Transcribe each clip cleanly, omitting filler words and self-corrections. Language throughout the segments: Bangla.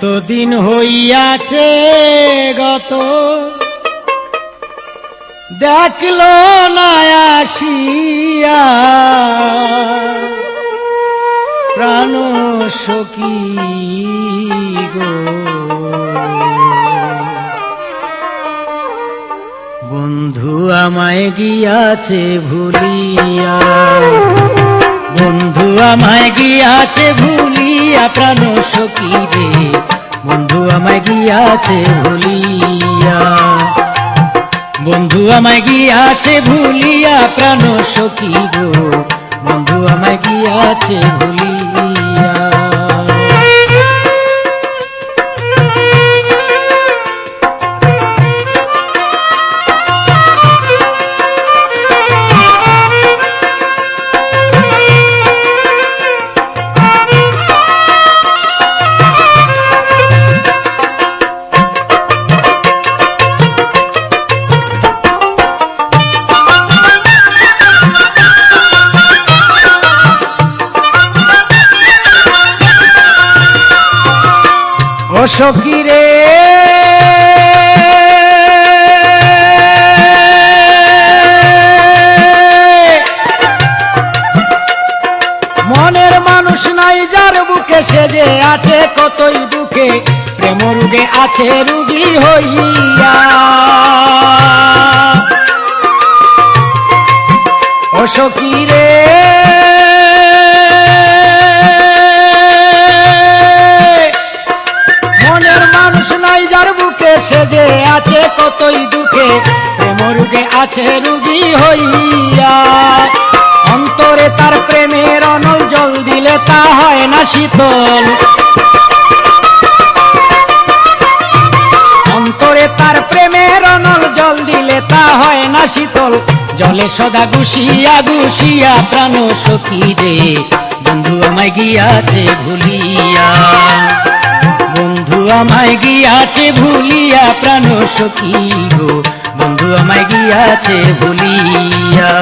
কতদিন হইয়াছে গত দেখলো না আসিয়া প্রাণ সখী গো বন্ধু আমায় গিয়াছে ভুলিয়া বন্ধু আমায় গিয়াছে ভুলিয়া প্রাণ সখী রে বন্ধু আমায় গিয়াছে ভুলিয়া বন্ধু আমায় গিয়াছে ভুলিয়া প্রাণ সখী গো বন্ধু আমায় গিয়াছে ভুলিয়া ও সখী রে মনের মানুষ নাই যার বুকে সে যে আছে কতই দুঃখে প্রেম রোগে আছে রোগী হইয়া ও সখী রে সে যে আছে কতই দুঃখে প্রেম রোগে আছে রোগী হইয়া অন্তরে তার প্রেমের অনল জল দিলে তা হয় না শীতল অন্তরে তার প্রেমের অনল জল দিলে তা হয় না শীতল জলে সদা গুছিয়া গুছিয়া প্রাণ সখী রে বন্ধু আমায় গিয়াছে ভুলিয়া বন্ধু আমায় গিয়াছে ভুলিয়া প্রাণ সখী গো বন্ধু আমায় গিয়াছে ভুলিয়া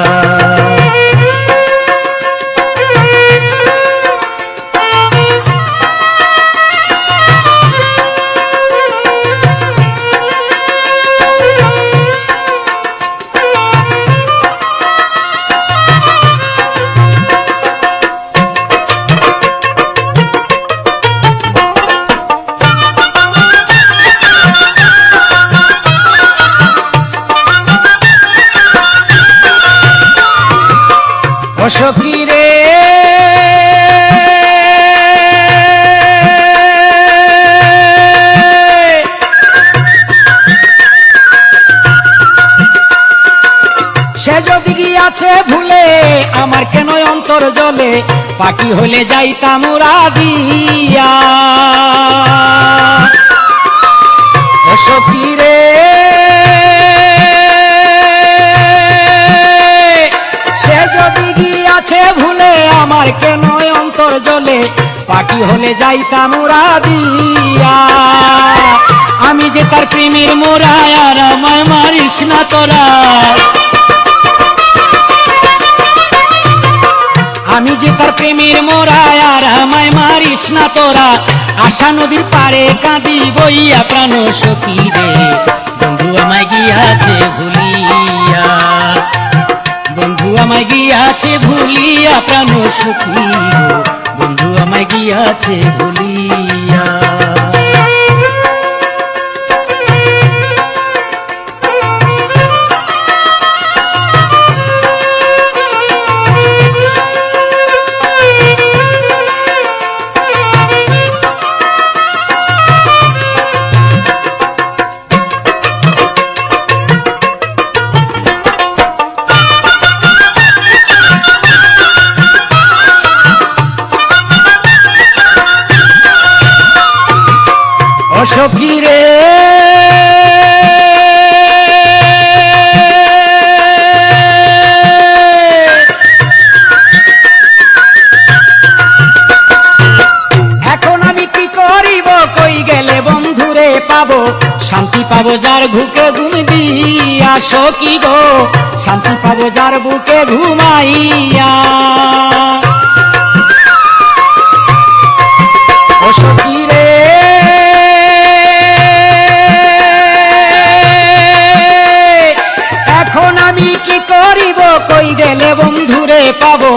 ও সখী রে সে যদি গিয়াছে ভুলে আমার কেন অন্তর জলে পাখি হলে যাইতাম উড়া দিয়া ও সখী রে ভুলে আমার কেন অন্তর জলে পাখি হলে যাইতাম উড়া দিয়া আমি যে তার প্রেমের মোরা আর আমায় মারিস না তোরা আমি যে তার প্রেমের মোরা আর আমায় মারিস না তোরা আশা নদীর পারে কাঁদি বইয়া প্রাণ সখী রে বন্ধু আমায় গিয়াছে ভুলিয়া বন্ধু আমায় গিয়াছে ভুলিয়া প্রাণ সখী বন্ধু আমায় গিয়াছে ভুলিয়া সখী রে এখন আমি কি করিব কই গেলে বন্ধুরে পাবো শান্তি পাবো যার বুকে ঘুম দিয়া সখী গো শান্তি পাবো যার বুকে ঘুমাইয়া ও সখী রে কই গেলে বন্ধুরে পাবো,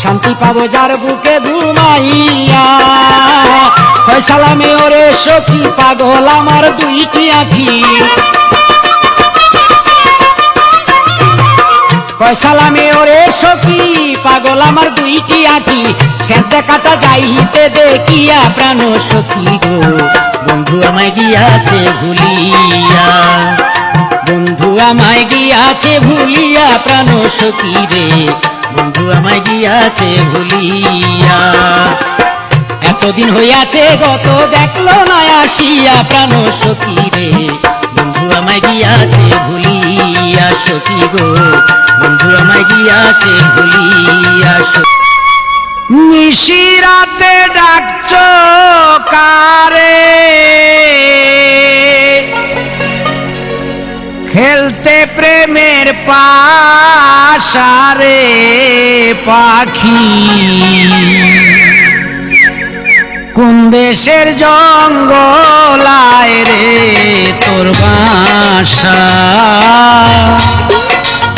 শান্তি পাবো যার বুকে ঘুমাইয়া। হয় সালামে ওরে সখী পাগল আমার দুইটি আঁখি, কয় সালামে ওরে সখী পাগল আমার দুইটি আঁখি। শেষ দেখাটা যাইতে দেখিয়া প্রাণ সখী গো, বন্ধু আমায় গিয়াছে ভুলিয়া, বন্ধু আমায় গিয়াছে ভুলিয়া প্রাণ সখী রে, বন্ধু আমায় গিয়াছে ভুলিয়া। এতদিন হইয়াছে গত দেখলো না আসিয়া প্রাণ সখী রে, বন্ধু আমায় গিয়াছে ভুলিয়া সখী গো, বন্ধু আমায় গিয়াছে ভুলিয়া। নিশিরাতে ডাকছো কারে, খেলতে প্রেমের পাশারে পাখি, কোন দেশের জঙ্গলায় রে তোর বাসা,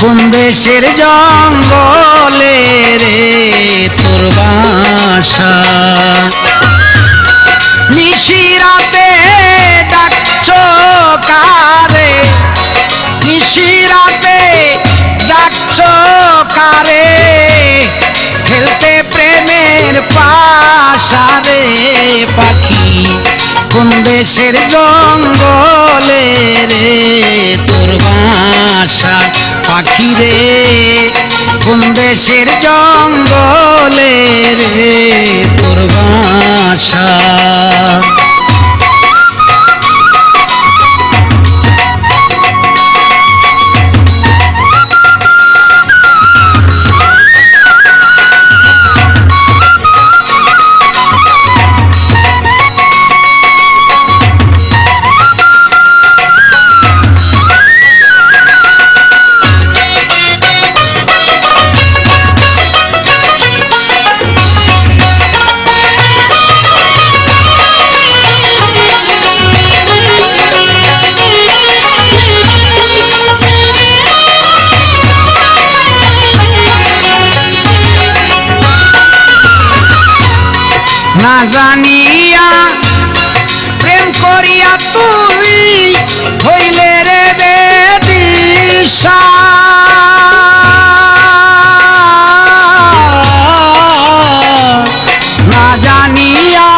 কোন দেশের জঙ্গলে রে তোর বাসা। নিশিরাতে ডাকছো কারে, নিশিরাতে ডাকছো কারে, খেলতে প্রেমের পাশারে পাখি, কোন দেশের জঙ্গলে রে তোর বাসা পাখি রে, কোন দেশের জঙ্গলে রে তোর বাসা। না জানিয়া প্রেম করিয়া তুই হইলে রে বেদিশা, না জানিয়া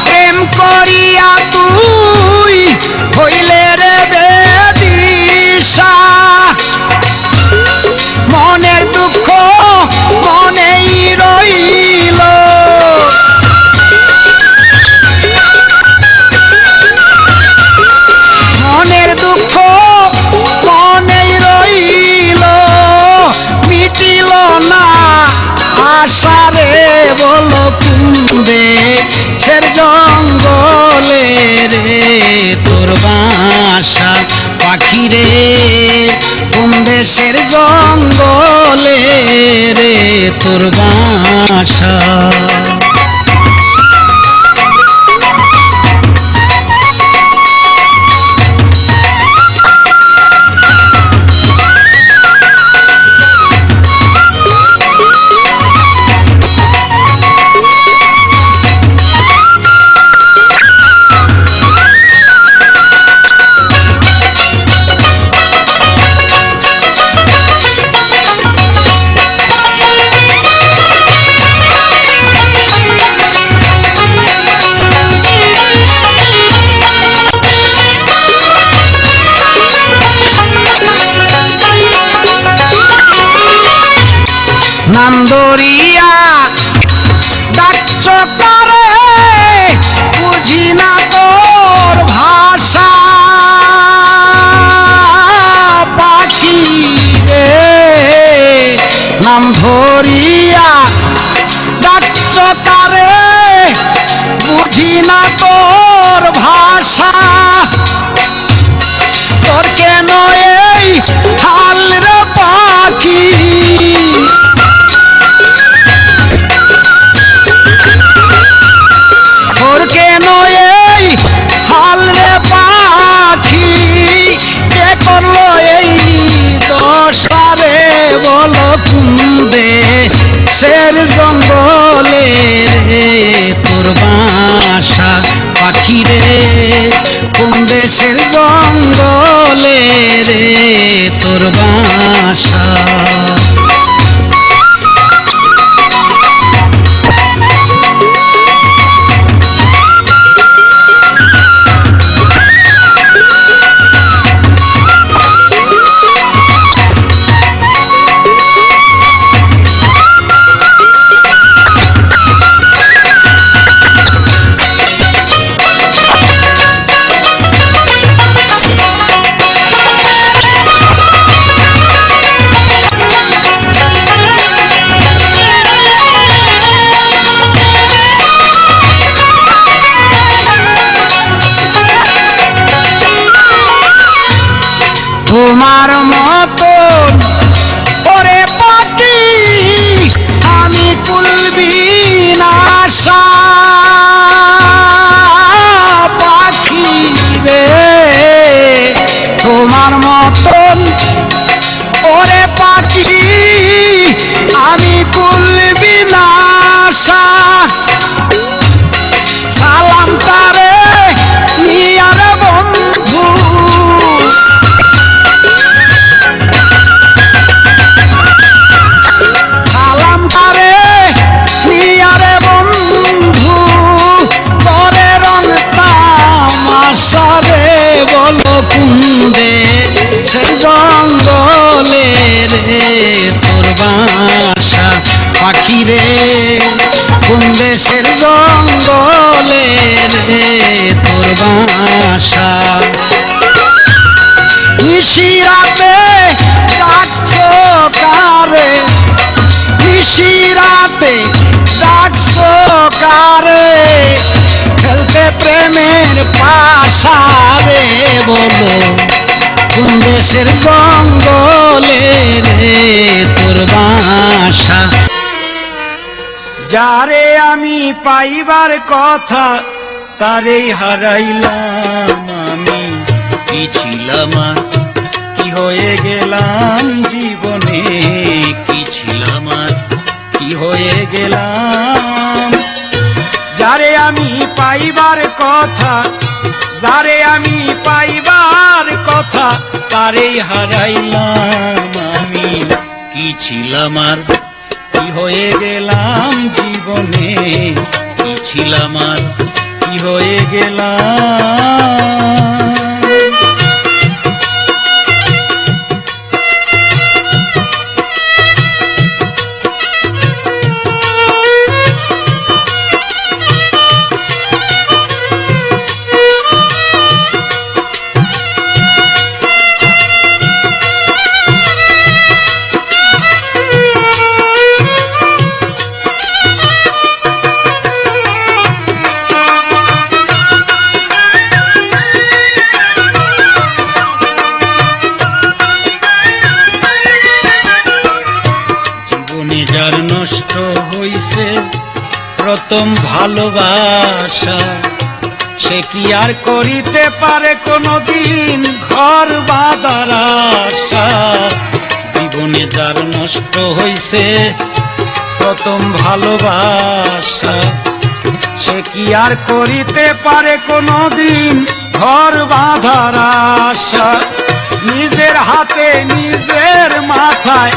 প্রেম করিয়া তুই হইলে রে বেদিশা। মনের দুঃখ মনেই রইল, মনের দুঃখ মনেই রইল, মিটিল না আশারে বলো কুন্দে সের জঙ্গলে রে তোর বাসা পাখি রে, কোন দেশের জঙ্গলে রে তোর বাসা। নাম ধরিয়া ডাকছো কারে, বুঝি না তোর ভাষা পাখি রে, নাম ধরিয়া ডাকছো কারে, বুঝি না তোর ভাষা। তোর কেন এই হাল রে পাখি, তোর কেন এই হাল রে পাখি, কে করলো এই দশা রে বলো কোন দেশের জঙ্গলে রে তোর বাসা। তোমার মতন ওরে পাখি আমি কুলবি না আশা পাখি রে, তোমার মতন ওরে পাখি আমি কুলবি না আশা। সালাম তারে নিয়ার বন্ধু, কুন্দে সে জঙ্গলে রে তোর বাসা পাখি রে, কোন দেশের জঙ্গলে রে তোর বাসা। নিশিরাতে ডাকছো কারে, নিশিরাতে ডাকছো কারে, খেলতে প্রেমের পাশা রে বলো কোন দেশের জঙ্গলে রে তোর বাসা। যারে আমি পাইবার কথা তারেই হারাইলাম আমি, কি ছিলাম আর কি হয়ে গেলাম জীবনে, কি ছিলাম আর কি হয়ে গেলাম। যারে আমি পাইবার কথা, যারে আমি পাইবার কথা তারেই হারাইলাম আমি, কি ছিলাম আর কি হয়ে গেলাম জীবনে, কি ছিলাম আর কি হয়ে গেলাম। যার নষ্ট হইছে প্রথম ভালোবাসা, সে কি আর করিতে পারে কোনদিন ঘর বাঁধার আশা। জীবনে যার নষ্ট হইছে প্রথম ভালোবাসা, সে কি আর করিতে পারে কোনদিন ঘর বাঁধার আশা। নিজের হাতে নিজের মাথায়,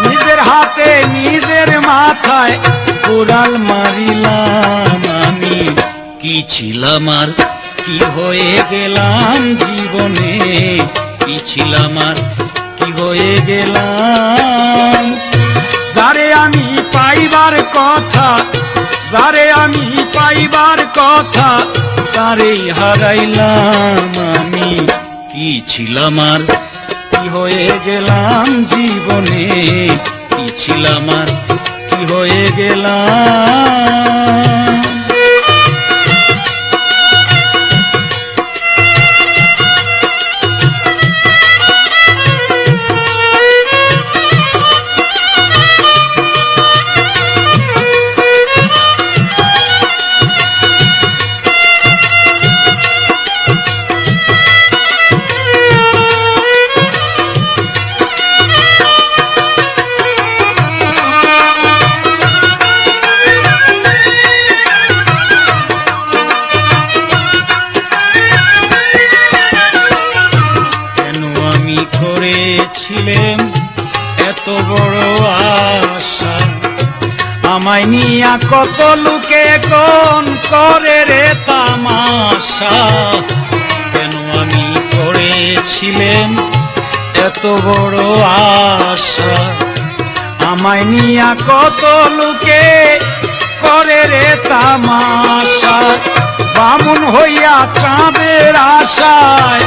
নিজের হাতে নিজের মাথায় কোড়াল মারিলাম আমি, কি ছিলাম আর কি হয়ে গেলাম জীবনে, কি ছিলাম আর কি হয়ে গেলাম। যারে আমি পাইবার কথা, যারে আমি পাইবার কথা তারেই হারাইলাম আমি, কি ছিলাম আর কি হয়ে গেলাম জীবনে, কি ছিলাম আর কি হয়ে গেলাম। করেছিলেন এত বড় আশা, আমায় নিয়া কত লোকে কোন করে রে তামাশা, কেন আমি করেছিলেন এত বড় আশা, আমায় নিয়া কত লোকে করে রে তামাশা, বামুন হইয়া চাঁদের আশায়,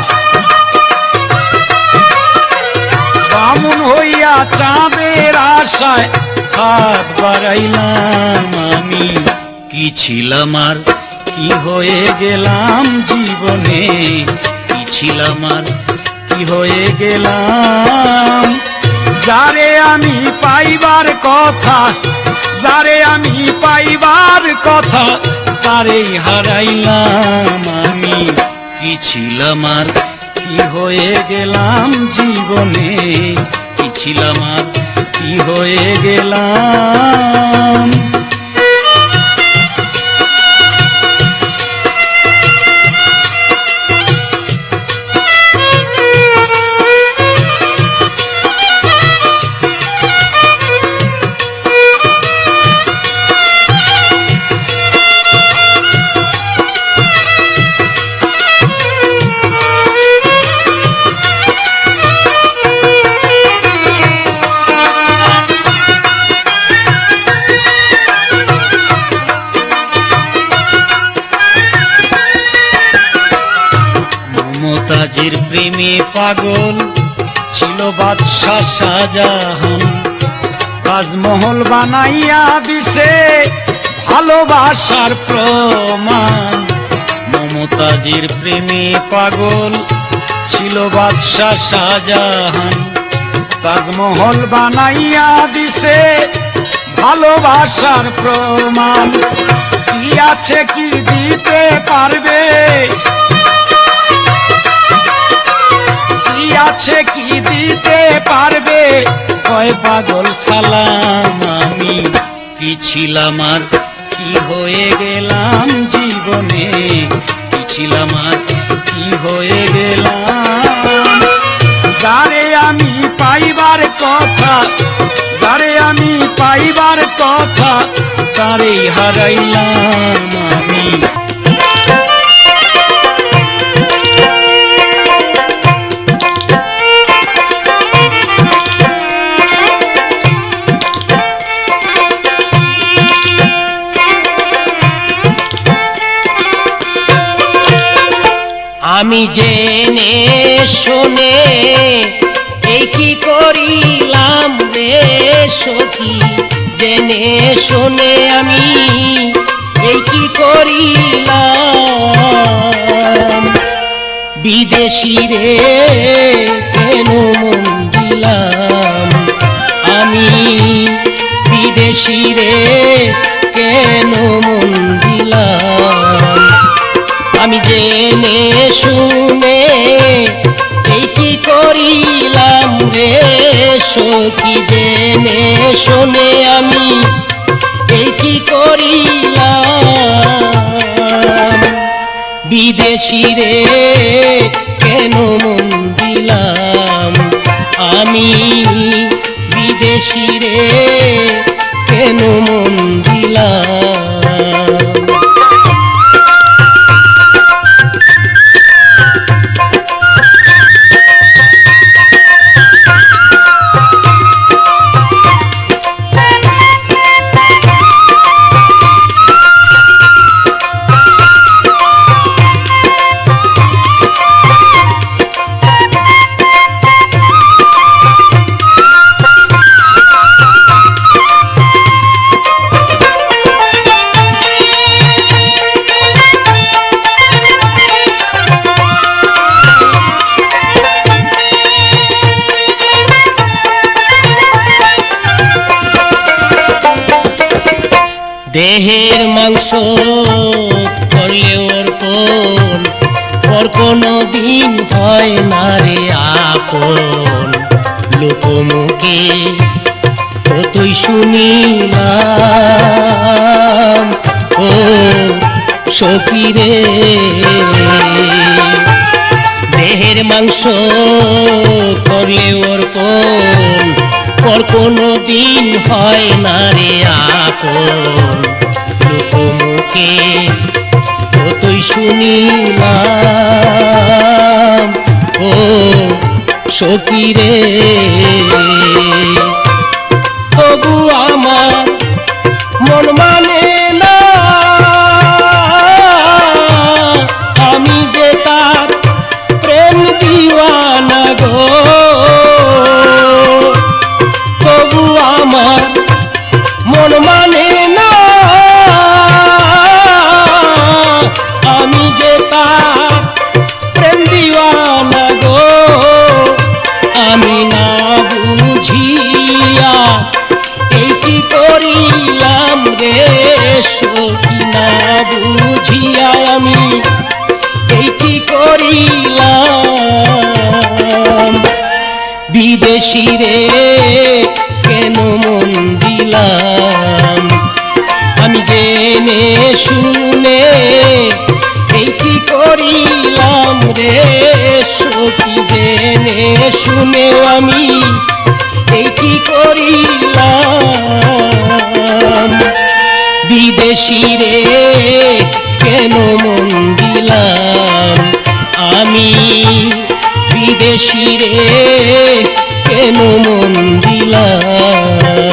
বামুন হইয়া চাঁদের আশায় হাত বাড়াইলাম আমি, কি ছিলাম আর কি হয়ে গেলাম জীবনে, কি ছিলাম আর কি হয়ে গেলাম, যারে আমি পাইবার কথা, যারে আমি পাইবার কথা তারেই হারাইলাম আমি, কি ছিলাম আর কি হয়ে গেলাম জীবনে, কি ছিলাম আর কি হয়ে গেলাম। মমতাজের প্রেমে পাগল ছিল বাদশাহ শাহজাহান, তাজমহল বানাইয়া দিছে ভালোবাসার প্রমাণ, মমতাজের প্রেমে পাগল ছিল বাদশাহ শাহজাহান, তাজমহল বানাইয়া দিছে ভালোবাসার প্রমাণ, কি আছে কি দিতে পারবে, আছে কি দিতে পারবে, কয় পাগল সালাম আমি, কি ছিলাম আর কি হয়ে গেলাম জীবনে, কি ছিলাম আর কি হয়ে গেলাম, যারে আমি পাইবার কথা, যারে আমি পাইবার কথা তারেই হারাইলাম আমি। আমি জেনে শুনে এই কি করিলাম রে সখী, জেনে শুনে আমি এই কি করিলাম, বিদেশি রে কেন মন দিলাম আমি, বিদেশি রে কেন মন দিলাম, আমি জেনে শুনে এই কি করিলাম রে সখী, জেনে শুনে আমি এই কি করিলাম, বিদেশি রে কেন মন দিলাম আমি, বিদেশি রে কেন মন দিলাম। দেহের মাংস করলে অর্পণ, ওর কোনো দিন হয় না রে আপন, লোকমুখে কতই শুনিলাম ও সখী রে, দেহের মাংস করলে ওর পর কোনো দিন হয় না রে আপন। লোকমুখে কতই শুনিলাম ও সখী রে, তবু আমার মন মানে না, আমি যে তার প্রেম দিওয়ানা গো। তবু আমার মন মানে না, আমি যে তার প্রেম দিওয়ানা গো। আমি না বুঝিয়া এই কি করিলাম রে সখী, না বুঝিয়া আমি এই কি করিলাম। বিদেশি রে কেন মন দিলাম, আমি জেনে শুনে এই কি করিলাম রে সখী, জেনে শুনেও আমি এই কি করিলাম। বিদেশি রে কেন মন দিলাম, আমি বিদেশি রে কেন মন দিলাম।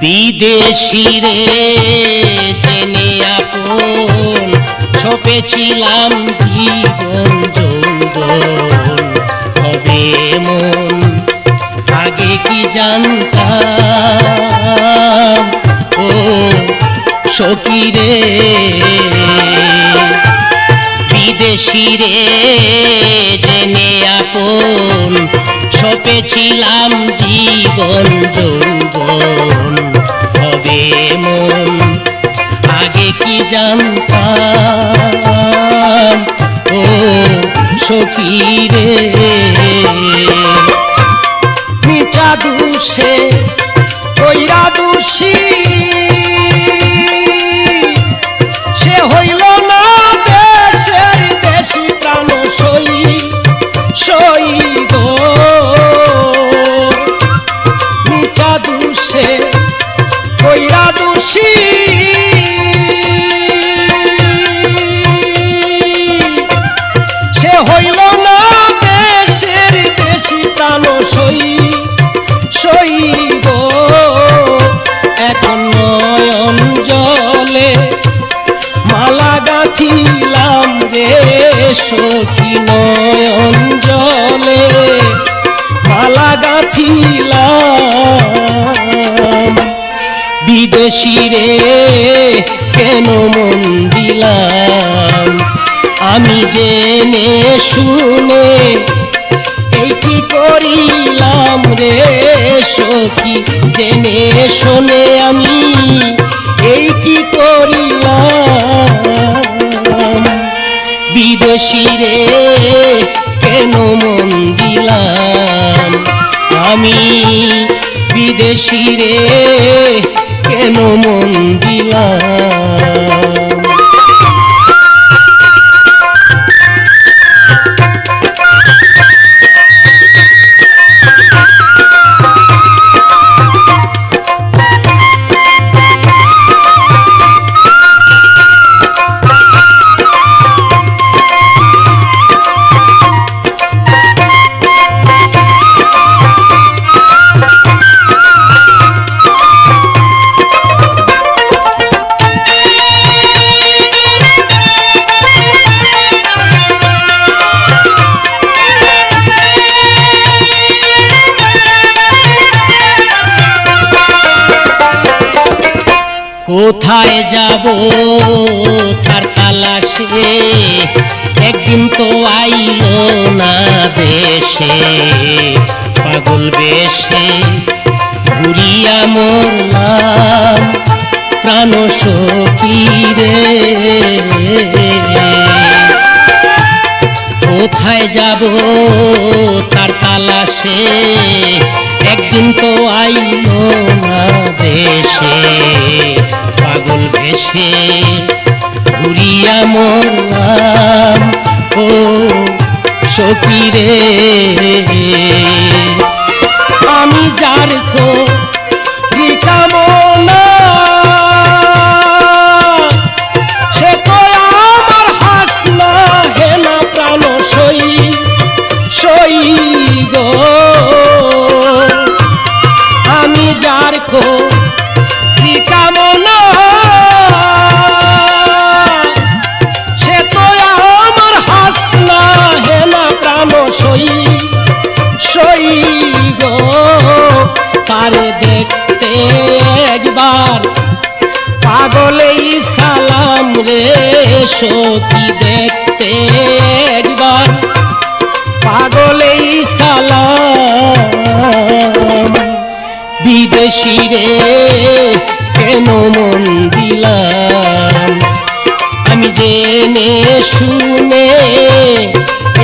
বিদেশি রে জেনে আপন, সপেছিলাম জীবন যৌবন হবে মন, আগে কি জানতাম ও সখী রে। বিদেশি রে জেনে আপন, সপেছিলাম জীবন যৌবন হবে মন, আগে কি জানতাম ও সখী রে। নিচা দুষে কইরা দোষী, সে হইল না দেশের দেশি প্রাণ সই সই গো। নিচা দুষে কইরা দোষী, সে হইল না দেশের দেশি প্রাণ সই সই গো। এখন নয়ন জলে মালা গাঁথিলাম রে সখী, নয়ন জলে মালা গাঁথিলাম। বিদেশি রে কেন মন দিলাম, আমি জেনে শুনে এই কি করিলাম রে সখী, জেনে শুনে আমি এই কি করিলাম। বিদেশি রে কেন মন দিলাম, আমি বিদেশি রে কেন মন দিলাম। কোথায় যাব তার তালাশে, একদিন তো আইলো না দেশে, পাগল বেশে ঘুরিয়া মরলাম প্রাণ সখী রে। কোথায় যাব তার তালাশে, একদিন তো আইলো না দেশে, পাগল ভেসে ঘুরিয়া মরলাম ও সখী রে। আমি যার কামনা সে তো আমার হাসনা হেনা প্রাণ সই সই গো। আমি যার কামনা সে তো আমার হাসনা হেনা প্রাণ সই সই গো। তারে দেখতে একবার পাগলেই সালাম রে সখী, দেখতে একবার পাগলেই সালাম। বিদেশি রে কেন মন দিলাম, আমি জেনে শুনে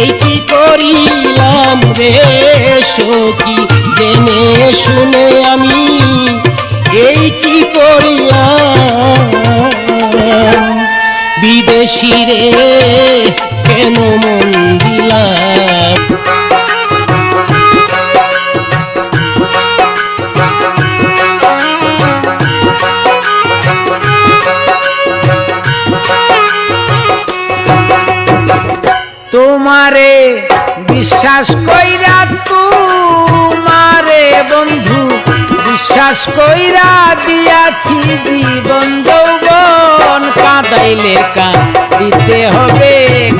এই কি করিলাম রে সখী, জেনে শুনে আমি এই কি করিলাম। বিদেশি রে কেন মন দিলাম। তোমারে বিশ্বাস কইরা, তোমারে বন্ধু বিশ্বাস কইরা দিয়াছি জীবন যৌবন, কাঁদাইলে কাঁদিতে হবে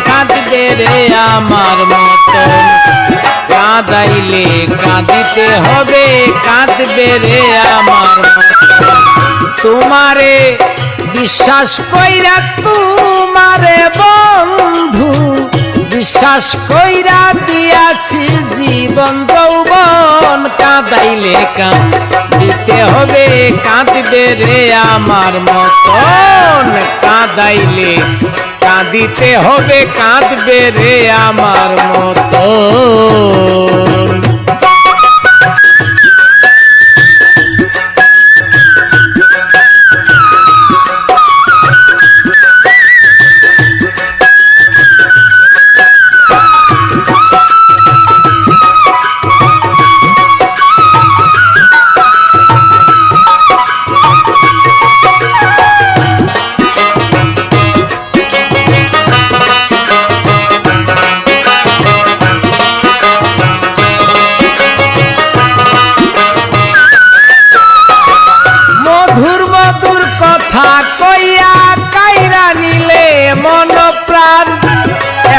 কাঁদবে রে আমার মতন, কাঁদাইলে কাঁদিতে হবে কাঁদবে রে আমার মতন। তোমারে বিশ্বাস কইরা, তোমারে বন্ধু বিশ্বাস কইরা দিয়াছি জীবন যৌবন, কাঁদাইলে কাঁদিতে হবে কাঁদবে রে আমার মতন, কাঁদাইলে কাঁদিতে হবে কাঁদবে রে আমার মতন।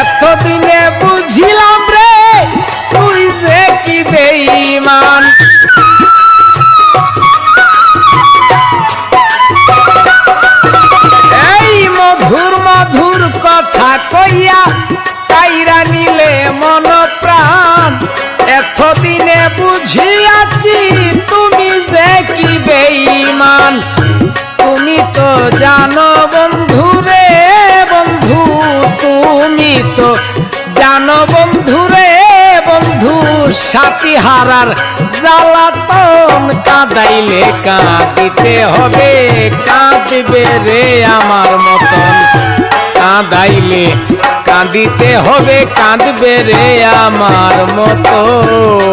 এতদিনে বুঝিলাম রে তুই যে কি বেঈমান, এই মধুর মধুর কথা কইয়া কাইরা নিলে মন প্রাণ, এতদিনে বুঝিয়াছি তুমি যে কি বেঈমান। তুমি তো জানো বন্ধু রে বন্ধু, তুমি তো জানো বন্ধু রে বন্ধু, সাথী হারার জ্বালাতন, কাঁদাইলে কাঁদিতে হবে কাঁদবে রে আমার মতন, কাঁদাইলে কাঁদিতে হবে কাঁদবে রে আমার মতন।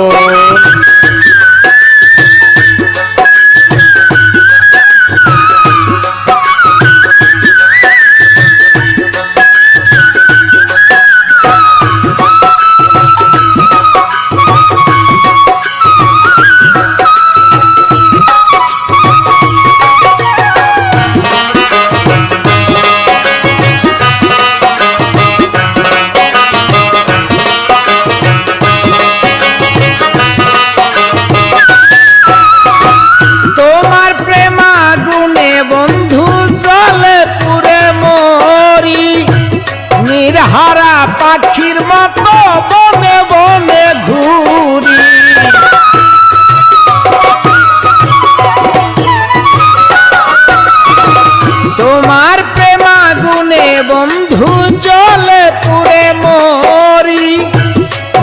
বন্ধু জলে পুরে মরি,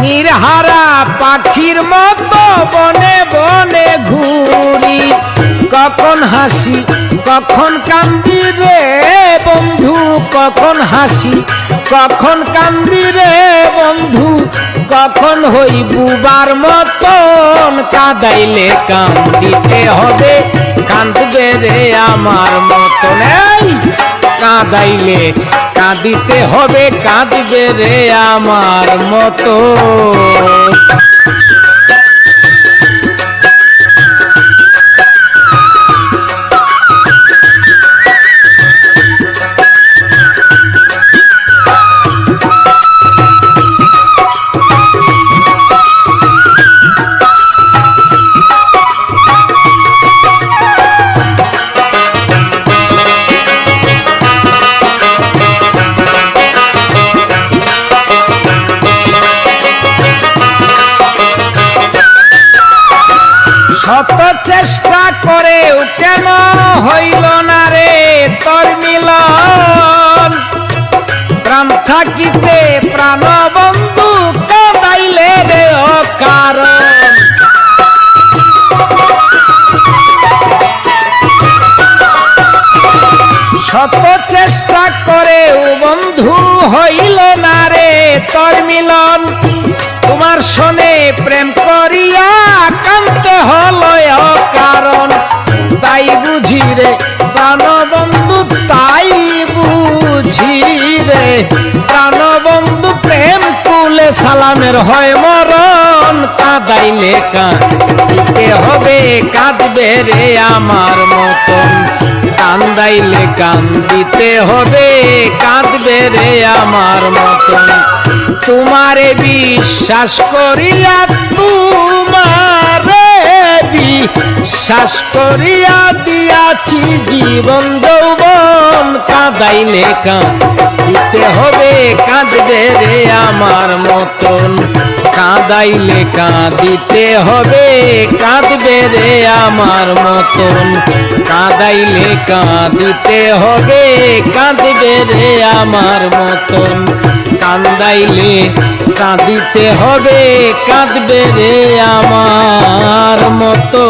নির্হারা পাখির মতো বনে বনে ঘুরি। কখন হাসি কখন কান্দি রে বন্ধু, কখন হাসি কখন কান্দি রে বন্ধু, কখন হই বুবার মতন। কাঁদাইলে কান্দিতে হবে, কাঁদবে রে আমার মতন। এই কাঁদাইলে কাঁদিতে হবে, কাঁদবে রে আমার মতো। শত চেষ্টা করেও কেন হইল না রে তোর মিলন। প্রাণ থাকিতে প্রাণ বন্ধু কাঁদাইলে রে অকারণ। শত চেষ্টা করেও বন্ধু হইল না রে তোর মিলন। তোমার শোনে প্রেম করিয়া কান্তে হলো অকারণ। তাই বুঝি রে প্রাণবন্ধু, তাই বুঝি রে প্রাণবন্ধু, প্রেম কুলে সালামের হয় মরণ। কাঁদাইলে কাঁদিতে হবে, কাঁদবে রে আমার মতন। কান্দাইলে কান্দিতে হবে, কাঁদবে রে আমার মতন। তোমারে বিশ্বাস করিয়া, তোমারে বিশ্বাস করিয়া দিয়াছি জীবন যৌবন। কাঁদাইলে কাঁদিতে হবে, কাঁদবে রে আমার মতন। কাঁদাইলে কাঁদিতে হবে, কাঁদবে রে আমার মতন। কাঁদাইলে কাঁদিতে হবে, কাঁদবে রে আমার মতন। কান্দাইলে কাঁদিতে হবে, কাঁদবে রে আমার মতো।